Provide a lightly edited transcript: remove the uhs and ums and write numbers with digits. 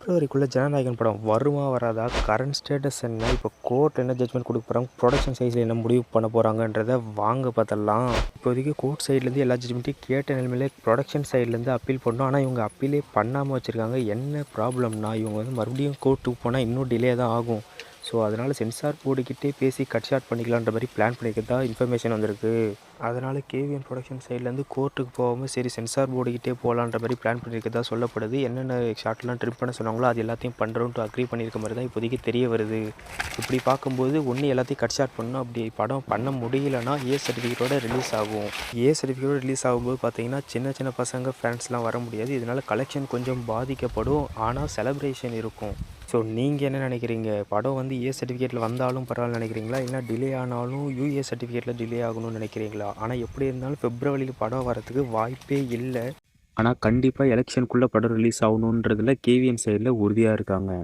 பிப்ரவரிக்குள்ளே ஜனநாயகன் படம் வருமா வராதா? கரண்ட் ஸ்டேட்டஸ் என்ன? இப்போ கோர்ட் என்ன ஜட்மெண்ட் கொடுக்க போகிறாங்க? ப்ரொடக்ஷன் சைஸில் என்ன முடிவு பண்ண போகிறாங்கன்றத வாங்க பார்த்தலாம். இப்போதைக்கு கோர்ட் சைட்லேருந்து எல்லா ஜட்மெண்ட்டையும் கேட்ட நிலைமையிலே ப்ரொடக்ஷன் சைட்லேருந்து அப்பீல் பண்ணோம். ஆனால் இவங்க அப்பீலே பண்ணாமல் வச்சுருக்காங்க. என்ன ப்ராப்ளம்னா இவங்க வந்து மறுபடியும் கோர்ட்டுக்கு போனால் இன்னும் டிலே தான் ஆகும். ஸோ அதனால் சென்சார் போர்டுக்கிட்டே பேசி கட் ஷார்ட் பண்ணிக்கலான்ற மாதிரி பிளான் பண்ணிக்கிறதா இன்ஃபர்மேஷன் வந்திருக்கு. அதனால் கேவிஎம் ப்ரொடக்ஷன் சைட்லேருந்து கோர்ட்டுக்கு போகாமல் சரி சென்சார் போர்டுக்கிட்டே போகலான்ற மாதிரி பிளான் பண்ணியிருக்கிறதா சொல்லப்படுது. என்னென்ன ஷார்ட்லாம் ட்ரிம் பண்ண சொன்னாங்களோ அது எல்லாத்தையும் பண்ணுறோன்ட்டு அக்ரி பண்ணியிருக்க மாதிரி தான் இப்போதைக்கு தெரிய வருது. இப்படி பார்க்கும்போது ஒன்று எல்லாத்தையும் கட் ஷார்ட் பண்ணணும். அப்படி படம் பண்ண முடியலன்னா ஏ சர்டிஃபிகேட்டோட ரிலீஸ் ஆகும். ஏ சர்டிஃபிகேட்டோட ரிலீஸ் ஆகும்போது பார்த்தீங்கன்னா சின்ன சின்ன பசங்க ஃபேன்ஸ்லாம் வர முடியாது. இதனால் கலெக்ஷன் கொஞ்சம் பாதிக்கப்படும். ஆனால் செலப்ரேஷன் இருக்கும். ஸோ நீங்கள் என்ன நினைக்கிறீங்க? படம் வந்து ஏ சர்டிஃபிகேட்டில் வந்தாலும் பரவாயில்ல நினைக்கிறீங்களா? இல்லை டிலே ஆனாலும் யூஏ சர்டிஃபிகேட்டில் டிலே ஆகணும்னு நினைக்கிறீங்களா? ஆனால் எப்படி இருந்தாலும் பிப்ரவரியில் படம் வரத்துக்கு வாய்ப்பே இல்லை. ஆனால் கண்டிப்பாக எலெக்ஷனுக்குள்ளே படம் ரிலீஸ் ஆகணுன்றதுல கேவிஎம் சைடில் உறுதியாக இருக்காங்க.